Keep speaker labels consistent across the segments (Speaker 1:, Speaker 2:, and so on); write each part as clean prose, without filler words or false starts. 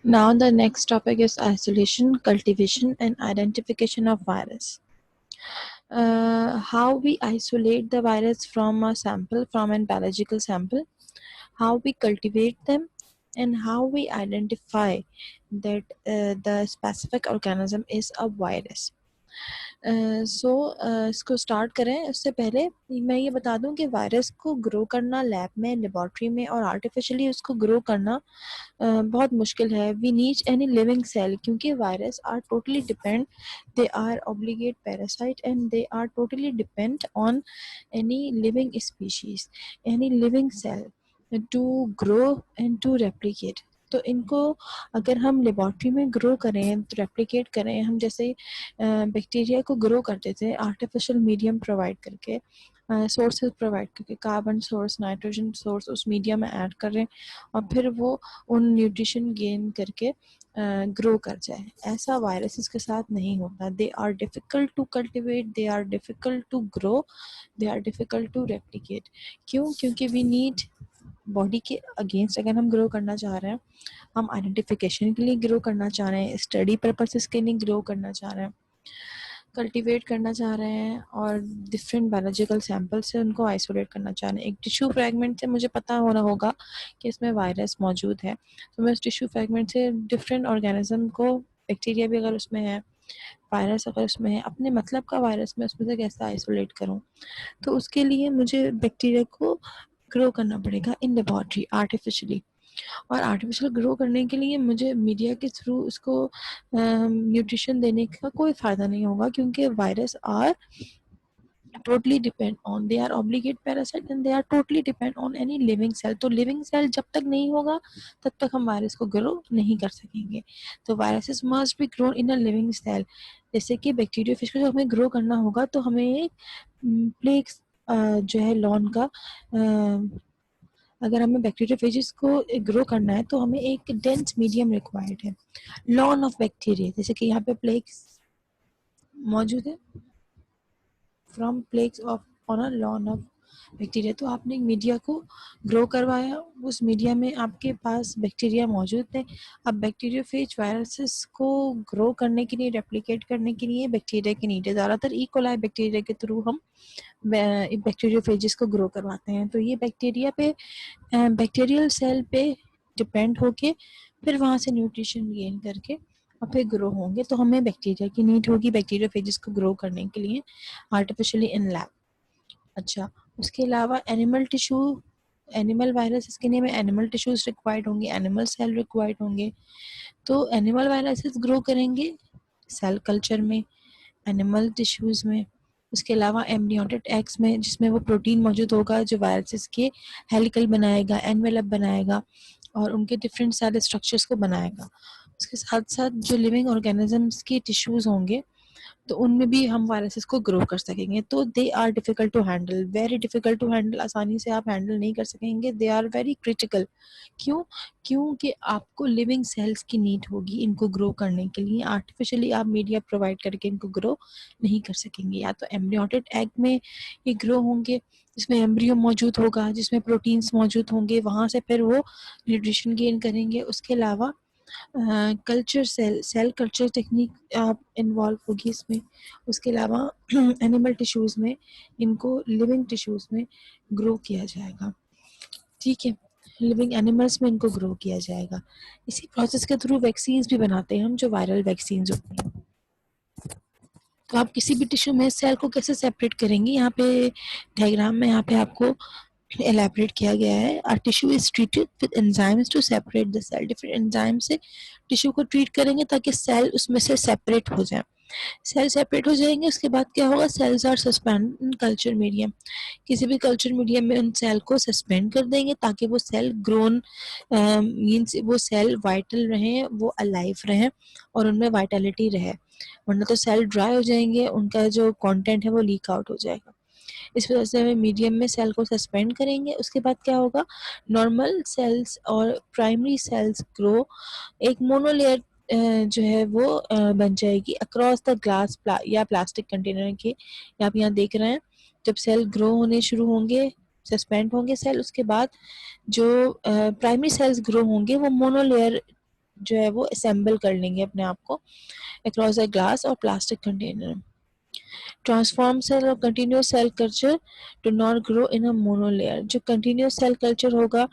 Speaker 1: Now the next topic is isolation, cultivation and identification of virus. How we isolate the virus from a sample, from an biological sample, how we cultivate them, and how we identify that the specific organism is a virus. इसको start करें उससे पहले मैं ये बता दूं कि virus को ग्रो करना लैब में, लेबॉर्ट्री में और आर्टिफिशियली उसको ग्रो करना बहुत मुश्किल है. We need any living cell, क्योंकि virus are totally depend, they are obligate parasite and they are totally depend on any living species, any living cell to grow and to replicate. तो इनको अगर हम laboratory में grow करें, तो replicate करें, हम जैसे बैक्टीरिया को ग्रो करते थे आर्टिफिशियल मीडियम प्रोवाइड करके, सोर्सेज प्रोवाइड करके, कार्बन सोर्स, नाइट्रोजन सोर्स उस मीडिया में ऐड कर रहे हैं और फिर वो उन न्यूट्रिशन गेन करके ग्रो कर जाए. ऐसा वायरसेस के साथ नहीं होता. They are difficult to cultivate, they are difficult to grow, they are difficult to replicate. क्यों? क्योंकि वी नीड बॉडी के अगेंस्ट अगर हम ग्रो करना चाह रहे हैं, हम आइडेंटिफिकेशन के लिए ग्रो करना चाह रहे हैं, स्टडी पर्पसेस के लिए ग्रो करना चाह रहे हैं, कल्टीवेट करना चाह रहे हैं और डिफरेंट बायोलॉजिकल सैंपल से उनको आइसोलेट करना चाह रहे हैं. एक टिश्यू फ्रैगमेंट से मुझे पता होना होगा कि इसमें वायरस मौजूद है, तो मैं उस टिश्यू फ्रैगमेंट से डिफरेंट ऑर्गेनिज्म को, बैक्टीरिया भी अगर उसमें है, वायरस अगर उसमें है, अपने मतलब का वायरस मैं उसमें से कैसे आइसोलेट करूं. तो उसके लिए मुझे बैक्टीरिया को ग्रो करना पड़ेगा इन लेबॉर्ट्री आर्टिफिशियली. और आर्टिफिशियल ग्रो करने के लिए मुझे मीडिया के थ्रू उसको न्यूट्रिशन देने का कोई फ़ायदा नहीं होगा, क्योंकि virus are totally depend on, they are obligate parasite and they are totally depend on any living cell. तो living cell जब तक नहीं होगा तब तक हम वायरस को ग्रो नहीं कर सकेंगे. तो viruses must be grown in a living cell. जैसे कि बैक्टीरिया फिश को जब हमें ग्रो करना होगा तो हमें एक प्लेक्स जो है लॉन का, अगर हमें बैक्टीरियोफेजिस को ग्रो करना है तो हमें एक डेंस मीडियम रिक्वायर्ड है, लॉन ऑफ बैक्टीरिया. जैसे कि यहाँ पे प्लेक्स मौजूद है, from plaques of on a lawn of bacteria. तो आपने एक मीडिया को ग्रो करवाया, उस मीडिया में आपके पास बैक्टीरिया मौजूद थे. अब बैक्टीरियोफेज वायरसेस को ग्रो करने के लिए, रेप्लिकेट करने के लिए बैक्टीरिया की नीड है. ज़्यादातर इकोलाई बैक्टीरिया के थ्रू हम बैक्टीरियोफेजिस को ग्रो करवाते हैं. तो ये बैक्टीरिया पे, बैक्टीरियल सेल पे डिपेंड होके फिर वहाँ से न्यूट्रिशन गेन करके और फिर ग्रो होंगे. तो हमें बैक्टीरिया की नीड होगी बैक्टीरियोफेजिस को ग्रो करने के लिए आर्टिफिशियली इन लैब. अच्छा, उसके अलावा एनिमल टिश्यू, एनिमल वायरसेस के लिए में एनिमल टिश्यूज रिक्वायर्ड होंगे, एनिमल सेल रिक्वायर्ड होंगे. तो एनिमल वायरसेस ग्रो करेंगे सेल कल्चर में, एनिमल टिश्यूज़ में. उसके अलावा एम्ब्रियोटिक एग्स में, जिसमें वो प्रोटीन मौजूद होगा जो वायरसेस के हेलिकल बनाएगा, एनवेलप बनाएगा और उनके डिफरेंट सारे स्ट्रक्चर्स को बनाएगा. उसके साथ साथ जो लिविंग ऑर्गेनिजम्स के टिश्यूज़ होंगे तो उनमें भी हम वायरसेस को ग्रो कर सकेंगे. तो they are difficult to handle, very difficult to handle. आसानी से आप हैंडल नहीं कर सकेंगे. They are very critical. क्यों? क्योंकि आपको लिविंग सेल्स की नीड होगी इनको ग्रो करने के लिए. आर्टिफिशियली आप मीडिया प्रोवाइड करके इनको ग्रो नहीं कर सकेंगे. या तो एम्ब्रियोटिक एग में ये ग्रो होंगे, जिसमें एम्ब्रियो मौजूद होगा, जिसमें प्रोटीन्स मौजूद होंगे, वहाँ से फिर वो न्यूट्रिशन गेन करेंगे. उसके अलावा कल्चर सेल कल्चर टेक्निक आप इन्वॉल्व होगी इसमें. उसके अलावा एनिमल टिश्यूज़ में इनको लिविंग टिश्यूज़ में ग्रो किया जाएगा. ठीक है, लिविंग एनिमल्स में इनको ग्रो किया जाएगा. इसी प्रोसेस के थ्रू वैक्सीन्स भी बनाते हैं हम, जो वायरल वैक्सीन्स होती हैं. तो आप किसी भी टिश्यू में सेल को कैसे सेपरेट करेंगे, यहाँ पे डायग्राम में यहाँ पे आपको एलैबोरेट किया गया है. Our tissue is treated with enzymes to separate the cell. Different enzyme से टिश्यू को ट्रीट करेंगे ताकि सेल उसमें से सेपरेट हो जाए. सेल सेपरेट हो जाएंगे, उसके बाद क्या होगा, cells are suspend in culture medium. किसी भी कल्चर मीडियम में उन सेल को सस्पेंड कर देंगे ताकि वो सेल ग्रोन, मीन्स वो सेल वाइटल रहें, वो अलाइव रहें और उनमें वाइटलिटी रहे. वरना तो सेल ड्राई हो जाएंगे, उनका जो कंटेंट है वो लीक आउट हो जाएगा. इस वजह से हमें मीडियम में सेल को सस्पेंड करेंगे. उसके बाद क्या होगा, नॉर्मल सेल्स और प्राइमरी सेल्स ग्रो, एक मोनोलेयर जो है वो बन जाएगी अक्रॉस द ग्लास या प्लास्टिक कंटेनर के. आप यहाँ देख रहे हैं, जब सेल ग्रो होने शुरू होंगे, सस्पेंड होंगे सेल, उसके बाद जो प्राइमरी सेल्स ग्रो होंगे वो मोनोलेयर जो है वो असेंबल कर लेंगे अपने आप को अक्रॉस अ ग्लास और प्लास्टिक कंटेनर। ट्रांसफॉर्म सेल और continuous cell culture do not grow in a monolayer. जो कंटिन्यूस सेल कल्चर होगा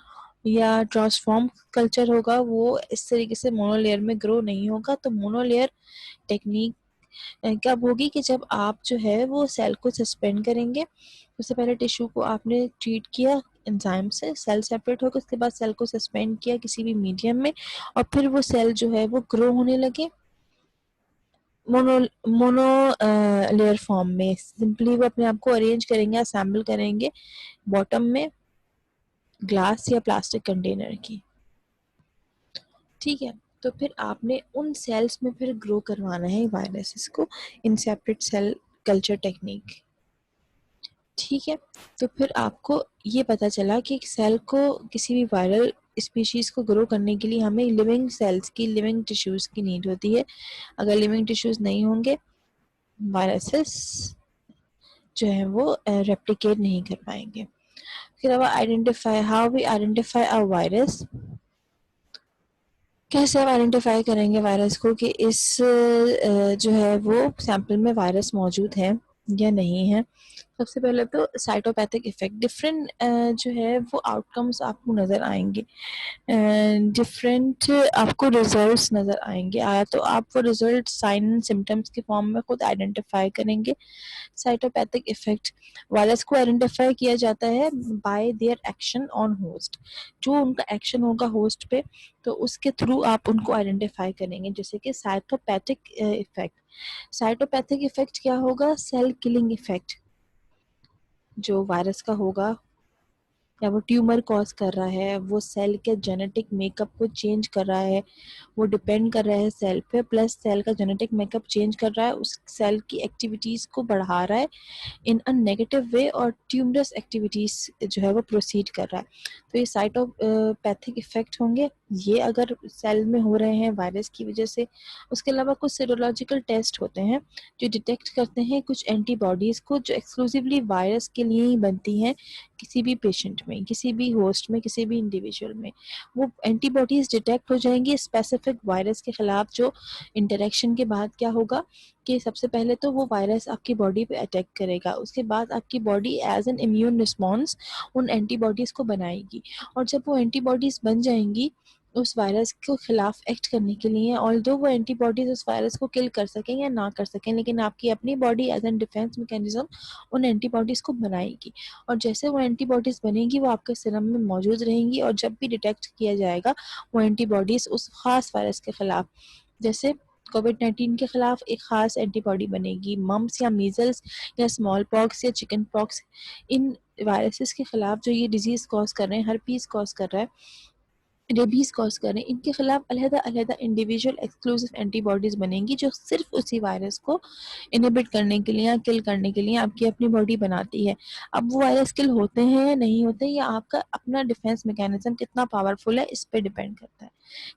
Speaker 1: या ट्रांसफॉर्म कल्चर होगा वो इस तरीके से मोनोलेयर में ग्रो नहीं होगा। तो मोनोलेयर टेक्निक कब होगी कि जब आप जो है वो सेल को सस्पेंड करेंगे। उससे पहले टिश्यू को आपने ट्रीट किया एंजाइम से, सेल सेपरेट होकर उसके बाद सेल को सस्पेंड किया किसी भी मीडियम में और फिर वो सेल जो है वो ग्रो होने लगे मोनो मोनो लेयर फॉर्म में। सिंपली वो अपने आप को अरेंज करेंगे, असेंबल करेंगे बॉटम में ग्लास या प्लास्टिक कंटेनर की। ठीक है, तो फिर आपने उन सेल्स में फिर ग्रो करवाना है वायरसेस को in separate cell culture technique. ठीक है, तो फिर आपको ये पता चला कि सेल को किसी भी वायरल स्पीशीज़ को ग्रो करने के लिए हमें लिविंग सेल्स की, लिविंग टिश्यूज़ की नीड होती है। अगर लिविंग टिश्यूज़ नहीं होंगे वायरसेस जो है वो रेप्लिकेट नहीं कर पाएंगे। फिर अब identify, how we identify a virus. कैसे आप आइडेंटिफाई करेंगे वायरस को कि इस जो है वो सैंपल में वायरस मौजूद है या नहीं है। सबसे पहले तो साइटोपैथिक इफेक्ट, डिफरेंट जो है वो आउटकम्स आपको नज़र आएंगे, डिफरेंट आपको रिजल्ट्स नज़र आएंगे। आया तो आप वो रिजल्ट साइन एंड सिम्टम्स के फॉर्म में खुद आइडेंटिफाई करेंगे। साइटोपैथिक इफेक्ट, वायरस को आइडेंटिफाई किया जाता है bye their action on host. जो उनका एक्शन होगा होस्ट पे तो उसके थ्रू आप उनको आइडेंटिफाई करेंगे। जैसे कि साइटोपैथिक इफेक्ट, साइटोपैथिक इफेक्ट क्या होगा, सेल किलिंग इफेक्ट जो वायरस का होगा या वो ट्यूमर कॉज कर रहा है, वो सेल के जेनेटिक मेकअप को चेंज कर रहा है, वो डिपेंड कर रहा है सेल पे, प्लस सेल का जेनेटिक मेकअप चेंज कर रहा है, उस सेल की एक्टिविटीज़ को बढ़ा रहा है इन अ नेगेटिव वे और ट्यूमरस एक्टिविटीज़ जो है वो प्रोसीड कर रहा है। तो ये साइटोपैथिक इफेक्ट होंगे, ये अगर सेल में हो रहे हैं वायरस की वजह से। उसके अलावा कुछ सीरोलॉजिकल टेस्ट होते हैं जो डिटेक्ट करते हैं कुछ एंटीबॉडीज़ को जो एक्सक्लूसिवली वायरस के लिए ही बनती हैं किसी भी पेशेंट में, किसी भी होस्ट में, किसी भी इंडिविजुअल में। वो एंटीबॉडीज़ डिटेक्ट हो जाएंगी स्पेसिफिक वायरस के ख़िलाफ़। जो इंटरेक्शन के बाद क्या होगा कि सबसे पहले तो वो वायरस आपकी बॉडी पे अटैक करेगा, उसके बाद आपकी body as an immune response उन एंटीबॉडीज़ को बनाएगी और जब वो एंटीबॉडीज़ बन जाएंगी उस वायरस के खिलाफ एक्ट करने के लिए, ऑल्दो वो एंटीबॉडीज़ उस वायरस को किल कर सकें या ना कर सकें, लेकिन आपकी अपनी body as an defence mechanism उन एंटीबॉडीज़ को बनाएगी और जैसे वो एंटीबॉडीज़ बनेगी वो आपके सीरम में मौजूद रहेंगी और जब भी डिटेक्ट किया जाएगा वो एंटीबॉडीज़ उस ख़ास वायरस के ख़िलाफ़, जैसे कोविड-19 के खिलाफ एक ख़ास एंटीबॉडी बनेगी, मम्प्स या मीज़ल्स या स्मॉल पॉक्स या चिकन पॉक्स, इन वायरसेस के खिलाफ जो ये डिजीज़ कॉज कर रहे हैं, हर्पीज़ कॉज कर रहा है, रेबीज़ कॉज कर रहे हैं, इनके खिलाफ अलग-अलग इंडिविजुअल एक्सक्लूसिव एंटीबॉडीज़ बनेंगी जो सिर्फ उसी वायरस को इनहिबिट करने के लिए या किल करने के लिए आपकी अपनी बॉडी बनाती है। अब वो वायरस किल होते हैं या नहीं होते, या आपका अपना डिफेंस मैकेनिज्म कितना पावरफुल है इस पे डिपेंड करता है।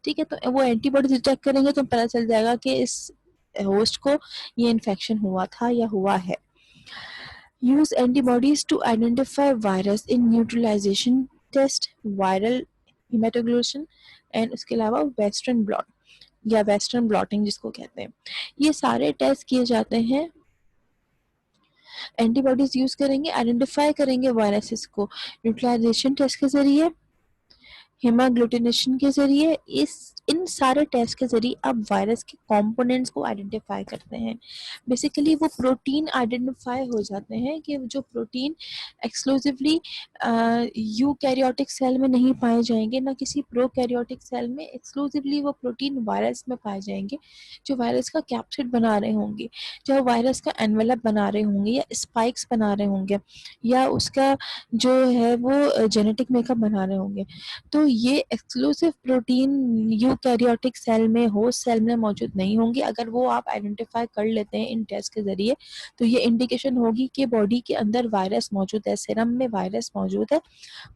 Speaker 1: ठीक है, तो वो एंटीबॉडीज डिटेक्ट करेंगे तो पता चल जाएगा कि इस होस्ट को ये इन्फेक्शन हुआ था या हुआ है। Use antibodies to identify virus in neutralisation test, viral haemagglutination and उसके अलावा वेस्टर्न ब्लॉट या वेस्टर्न ब्लॉटिंग जिसको कहते हैं, ये सारे टेस्ट किए जाते हैं। एंटीबॉडीज यूज करेंगे, आइडेंटिफाई करेंगे वायरसेस को न्यूट्रलाइजेशन टेस्ट के जरिए, हेमाग्लूटिनेशन के जरिए, इस इन सारे टेस्ट के जरिए आप वायरस के कंपोनेंट्स को आइडेंटिफाई करते हैं। बेसिकली वो प्रोटीन आइडेंटिफाई हो जाते हैं कि जो प्रोटीन एक्सक्लूसिवली यूकैरियोटिक सेल में नहीं पाए जाएंगे, ना किसी प्रोकैरियोटिक सेल में, एक्सक्लूसिवली वो प्रोटीन वायरस में पाए जाएंगे जो वायरस का कैप्सिड बना रहे होंगे, जो वायरस का एनवेलप बना रहे होंगे या स्पाइक्स बना रहे होंगे या उसका जो है वो जेनेटिक मेकअप बना रहे होंगे। तो ये एक्सक्लूसिव प्रोटीन यूकैरियोटिक सेल में, होस्ट सेल में मौजूद नहीं होंगे। अगर वो आप आइडेंटिफाई कर लेते हैं इन टेस्ट के ज़रिए तो ये इंडिकेशन होगी कि बॉडी के अंदर वायरस मौजूद है, सीरम में वायरस मौजूद है।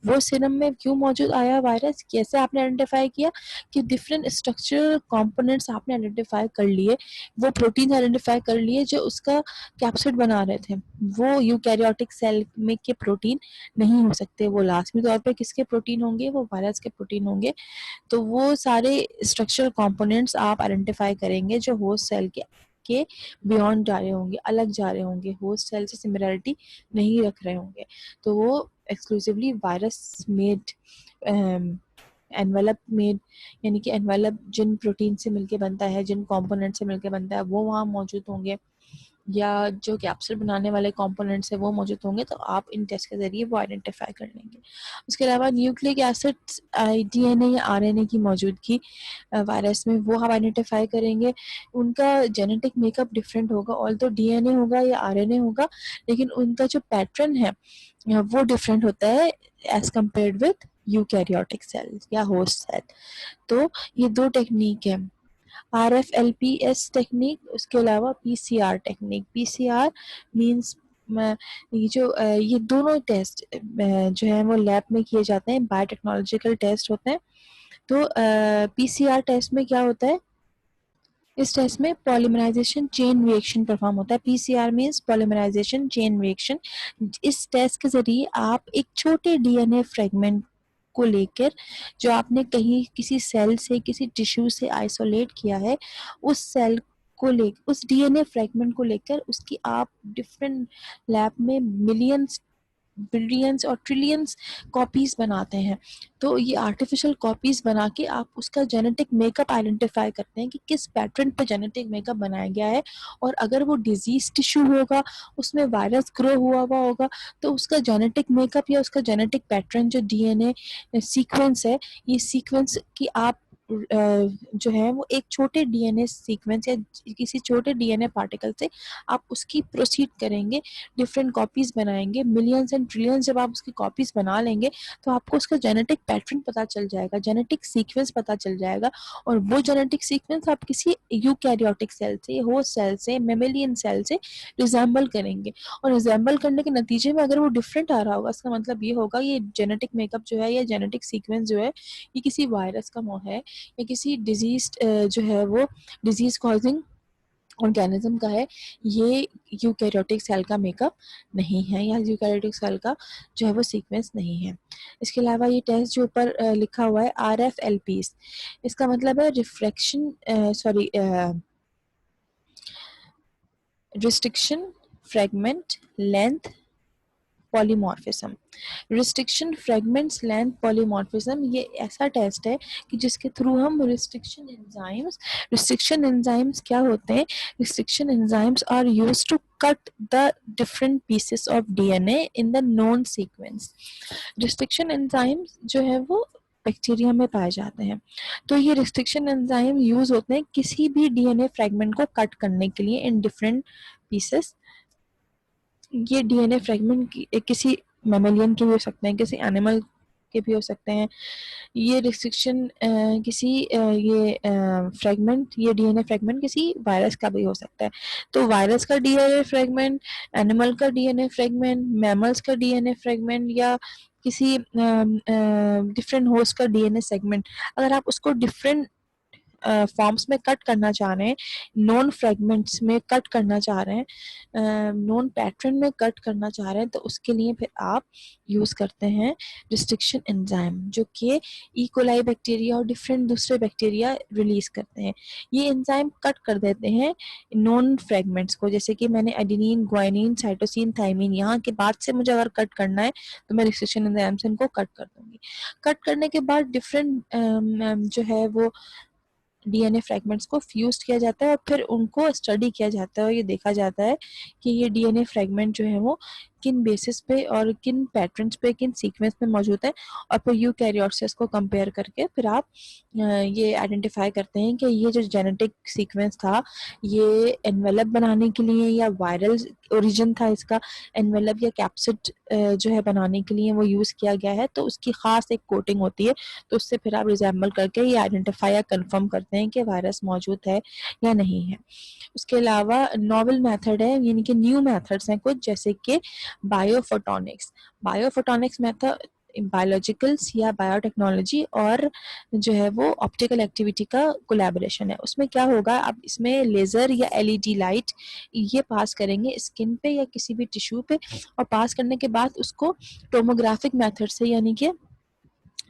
Speaker 1: वो सीरम में क्यों मौजूद आया वायरस, कैसे आपने आइडेंटिफाई किया कि डिफरेंट स्ट्रक्चरल कंपोनेंट्स आपने आइडेंटिफाई कर लिए, वो प्रोटीन आइडेंटिफाई कर लिए जो उसका कैप्सिड बना रहे थे। वो यूकैरियोटिक सेल में के प्रोटीन नहीं हो सकते, वो लाजमी तौर पे किसके प्रोटीन होंगे, वो वायरस साइज के प्रोटीन होंगे, तो वो सारे स्ट्रक्चरल कंपोनेंट्स आप आइडेंटिफाई करेंगे जो होस्ट सेल के बियॉन्ड जा रहे होंगे, अलग जा रहे होंगे, होस्ट सेल से सिमिलरिटी नहीं रख रहे होंगे, तो वो exclusively virus made envelope made, यानी कि एनवेलप जिन प्रोटीन से मिलके बनता है, जिन कंपोनेंट से मिलके बनता है, वो वहाँ मौजूद होंगे, या जो कैप्सूल बनाने वाले कंपोनेंट्स है वो मौजूद होंगे, तो आप इन टेस्ट के ज़रिए वो आइडेंटिफाई कर लेंगे। उसके अलावा न्यूक्लिक एसिड्स, डीएनए या आरएनए की मौजूदगी वायरस में, वो हम आइडेंटिफाई करेंगे। उनका जेनेटिक मेकअप डिफरेंट होगा, ऑल्दो डीएनए होगा या आरएनए होगा, लेकिन उनका जो पैटर्न है वो डिफरेंट होता है as compared with eukaryotic cells या होस्ट सेल। तो ये दो टेक्निक है, RFLPS टेक्निक, उसके अलावा PCR टेक्निक। PCR मीन्स ये दोनों टेस्ट जो है वो लैब में किए जाते हैं, बायोटेक्नोलॉजिकल टेस्ट होते हैं। तो PCR टेस्ट में क्या होता है, इस टेस्ट में पॉलीमराइजेशन चेन रिएक्शन परफॉर्म होता है। PCR means polymerisation chain reaction. इस टेस्ट के जरिए आप एक छोटे DNA फ्रेगमेंट को लेकर, जो आपने कहीं किसी सेल से, किसी टिश्यू से आइसोलेट किया है, उस सेल को ले, उस DNA फ्रेगमेंट को लेकर उसकी आप डिफरेंट लैब में मिलियंस, बिलियंस और ट्रिलियंस कॉपीज बनाते हैं। तो ये आर्टिफिशियल कॉपीज बना के आप उसका जेनेटिक मेकअप आइडेंटिफाई करते हैं कि किस पैटर्न पे जेनेटिक मेकअप बनाया गया है, और अगर वो डिजीज टिश्यू होगा, उसमें वायरस ग्रो हुआ हुआ होगा, तो उसका जेनेटिक मेकअप या उसका जेनेटिक पैटर्न जो डीएनए सीक्वेंस है, ये सीक्वेंस की आप जो है वो एक छोटे डीएनए सीक्वेंस या किसी छोटे डीएनए पार्टिकल से आप उसकी प्रोसीड करेंगे, डिफरेंट कॉपीज बनाएंगे, मिलियंस एंड ट्रिलियंस जब आप उसकी कॉपीज बना लेंगे, तो आपको उसका जेनेटिक पैटर्न पता चल जाएगा, जेनेटिक सीक्वेंस पता चल जाएगा, और वो जेनेटिक सीक्वेंस आप किसी यूकैरियोटिक सेल से, होस्ट सेल से, मेमेलियन सेल से रिजेंबल करेंगे, और रिजेंबल करने के नतीजे में अगर वो डिफरेंट आ रहा होगा, इसका मतलब ये होगा ये जेनेटिक मेकअप जो है या जेनेटिक सीक्वेंस जो है, ये किसी वायरस का है या किसी डिजीज जो है वो डिजीज कॉजिंग ऑर्गेनिज्म का है, ये यूकैरियोटिक सेल का मेकअप नहीं है, या यूकैरियोटिक सेल का जो है वो सीक्वेंस नहीं है। इसके अलावा ये टेस्ट जो ऊपर लिखा हुआ है RFLPs, इसका मतलब है refraction sorry restriction fragment length polymorphism. Restriction fragments length polymorphism, ये ऐसा टेस्ट है कि जिसके थ्रू हम रिस्ट्रिक्शन एंजाइम्स क्या होते हैं, restriction enzymes are used to cut the different pieces of DNA in the known sequence. Restriction enzymes जो है वो बैक्टीरिया में पाए जाते हैं, तो ये रिस्ट्रिक्शन एंजाइम यूज होते हैं किसी भी डीएनए फ्रेगमेंट को कट करने के लिए इन डिफरेंट पीसेस। ये डीएनए फ्रेगमेंट किसी मैमेलियन के भी हो सकते हैं, किसी एनिमल के भी हो सकते हैं। ये रिस्ट्रिक्शन किसी ये फ्रेगमेंट, ये डीएनए फ्रेगमेंट किसी वायरस का भी हो सकता है। तो वायरस का डीएनए फ्रेगमेंट, एनिमल का डीएनए फ्रेगमेंट, मैमल्स का डीएनए फ्रेगमेंट, या किसी डिफरेंट होस्ट का डीएनए सेगमेंट, अगर आप उसको डिफरेंट फॉर्म्स में कट करना चाह रहे हैं, नॉन फ्रेगमेंट्स में कट करना चाह रहे हैं, नॉन पैटर्न में कट करना चाह रहे हैं, तो उसके लिए फिर आप यूज़ करते हैं रिस्ट्रिक्शन एंजाइम, जो कि ई कोलाई बैक्टीरिया और डिफरेंट दूसरे बैक्टीरिया रिलीज करते हैं। ये एंजाइम कट कर देते हैं नॉन फ्रेगमेंट्स को, जैसे कि मैंने एडेनिन, ग्वाइनिन, साइटोसिन, थाइमिन, यहाँ के बाद से मुझे अगर कट करना है तो मैं रिस्ट्रिक्शन एंजाइम से इनको कट कर दूंगी। कट करने के बाद डिफरेंट जो है वो डीएनए फ्रैगमेंट्स को फ्यूज किया जाता है, और फिर उनको स्टडी किया जाता है, और ये देखा जाता है कि ये डीएनए फ्रैगमेंट जो है वो किन बेसिस पे और किन पैटर्न्स पे, किन सीक्वेंस में मौजूद है, और फिर यूकैरियोट्स को कंपेयर करके फिर आप ये आइडेंटिफाई करते हैं कि ये जो जेनेटिक सीक्वेंस था, ये एनवेलप बनाने के लिए या वायरल ओरिजिन था इसका, एनवेलप या कैप्सिड जो है बनाने के लिए वो यूज़ किया गया है, तो उसकी ख़ास एक कोटिंग होती है, तो उससे फिर आप रिजेंबल करके ये आइडेंटिफाई या कन्फर्म करते हैं कि वायरस मौजूद है या नहीं है। उसके अलावा नॉवल मेथड है, यानी कि न्यू मेथड्स हैं कुछ, जैसे कि बायोफोटोनिक्स। बायोफोटोनिक्स मेथड बायोलॉजिकल्स या बायोटेक्नोलॉजी और जो है वो ऑप्टिकल एक्टिविटी का कोलैबोरेशन है। उसमें क्या होगा, आप इसमें लेज़र या एलईडी लाइट ये पास करेंगे स्किन पे या किसी भी टिश्यू पे, और पास करने के बाद उसको टोमोग्राफिक मेथड से, यानी कि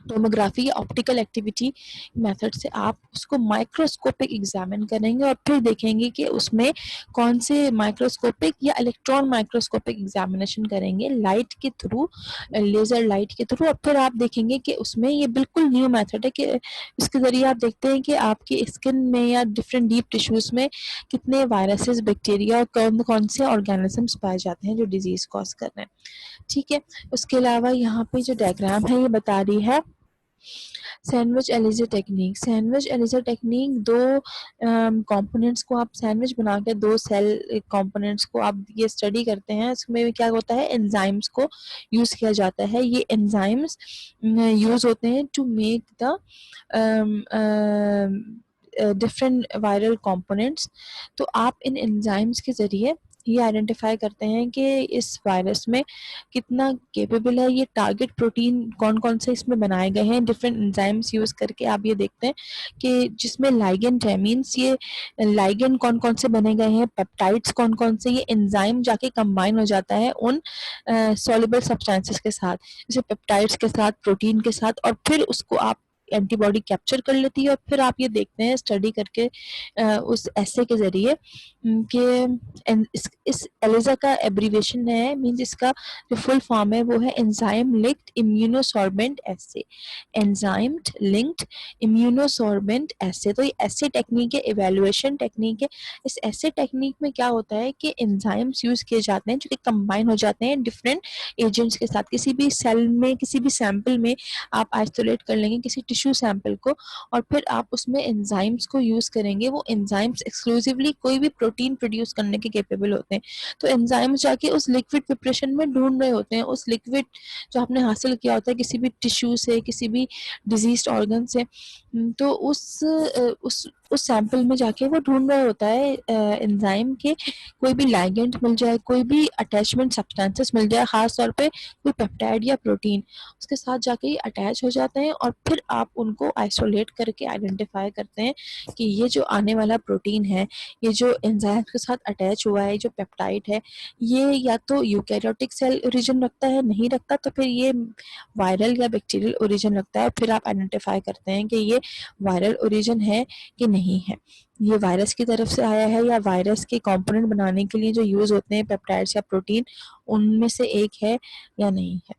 Speaker 1: टोमोग्राफी या ऑप्टिकल एक्टिविटी मेथड से आप उसको माइक्रोस्कोपिक एग्जामिन करेंगे और फिर देखेंगे कि उसमें कौन से माइक्रोस्कोपिक या इलेक्ट्रॉन माइक्रोस्कोपिक एग्जामिनेशन करेंगे लाइट के थ्रू, लेज़र लाइट के थ्रू, और फिर आप देखेंगे कि उसमें ये बिल्कुल न्यू मेथड है कि इसके ज़रिए आप देखते हैं कि आपकी स्किन में या डिफरेंट डीप टिश्यूज़ में कितने वायरसेस, बैक्टीरिया और कौन कौन से ऑर्गेनिजम्स पाए जाते हैं जो डिजीज़ कॉज कर रहे हैं। ठीक है, उसके अलावा यहाँ पे जो डायग्राम है ये बता रही है sandwich Eliza technique. Sandwich Eliza technique दो कंपोनेंट्स को आप सैंडविच बना के दो सेल कंपोनेंट्स को आप ये स्टडी करते हैं। इसमें क्या होता है, एंजाइम्स को यूज़ किया जाता है। ये एंजाइम्स यूज़ होते हैं to make the different viral components. तो आप इन एंजाइम्स के ज़रिए ये आइडेंटिफाई करते हैं कि इस वायरस में कितना केपेबल है, ये टारगेट प्रोटीन कौन कौन से इसमें बनाए गए हैं। डिफरेंट एंजाइम्स यूज़ करके आप ये देखते हैं कि जिसमें लाइगेंड है, मीन्स ये लाइगेंड कौन कौन से बने गए हैं, पेप्टाइड्स कौन कौन से, ये एंजाइम जाके कंबाइन हो जाता है उन सॉल्युबल सब्सटेंसेस के साथ, जैसे पेप्टाइड्स के साथ, प्रोटीन के साथ, और फिर उसको आप एंटीबॉडी कैप्चर कर लेती है। और फिर आप ये देखते हैं स्टडी करके उस एसे के ज़रिए कि इस एलिज़ा का एब्रीवेशन है, मीन्स इसका जो फुल फॉर्म है वो है एंजाइम लिंक्ड इम्यूनोसॉर्बेंट एसे। एंजाइम लिंक्ड इम्यूनोसॉर्बेंट एसे। तो ये एसे टेक्निक है, इवेल्युएशन टेक्निक है। इस एसे टेक्निक में क्या होता है कि एंजाइम्स यूज़ किए जाते हैं जो कि कंबाइन हो जाते हैं डिफरेंट एजेंट्स के साथ। किसी भी सेल में, किसी भी सैंपल में आप आइसोलेट कर लेंगे किसी टिश्यू सैंपल को, और फिर आप उसमें एंजाइम्स को यूज़ करेंगे। वो एंजाइम्स एक्सक्लूसिवली कोई भी प्रोटीन प्रोड्यूस करने के केपेबल होते हैं। तो एंजाइम्स जाके उस लिक्विड प्रिपरेशन में ढूंढ रहे होते हैं उस लिक्विड जो आपने हासिल किया होता है किसी भी टिश्यू से, किसी भी डिजीज्ड ऑर्गन से। तो उस सैंपल में जाके वो ढूंढ रहा होता है एंजाइम के कोई भी लाइगेंड मिल जाए, कोई भी अटैचमेंट सब्सटेंसेस मिल जाए, खास तौर पे कोई पेप्टाइड या प्रोटीन, उसके साथ जाके ये अटैच हो जाते हैं। और फिर आप उनको आइसोलेट करके आइडेंटिफाई करते हैं कि ये जो आने वाला प्रोटीन है, ये जो एंजाइम के साथ अटैच हुआ है, जो पेप्टाइड है, ये या तो यूकैरियोटिक सेल ओरिजिन रखता है, नहीं रखता तो फिर ये वायरल या बैक्टीरियल ओरिजिन रखता है। फिर आप आइडेंटिफाई करते हैं कि ये वायरल ओरिजिन है कि नहीं है, ये वायरस की तरफ से आया है या वायरस के कंपोनेंट बनाने के लिए जो यूज़ होते हैं पेप्टाइड्स या प्रोटीन, उनमें से एक है या नहीं है।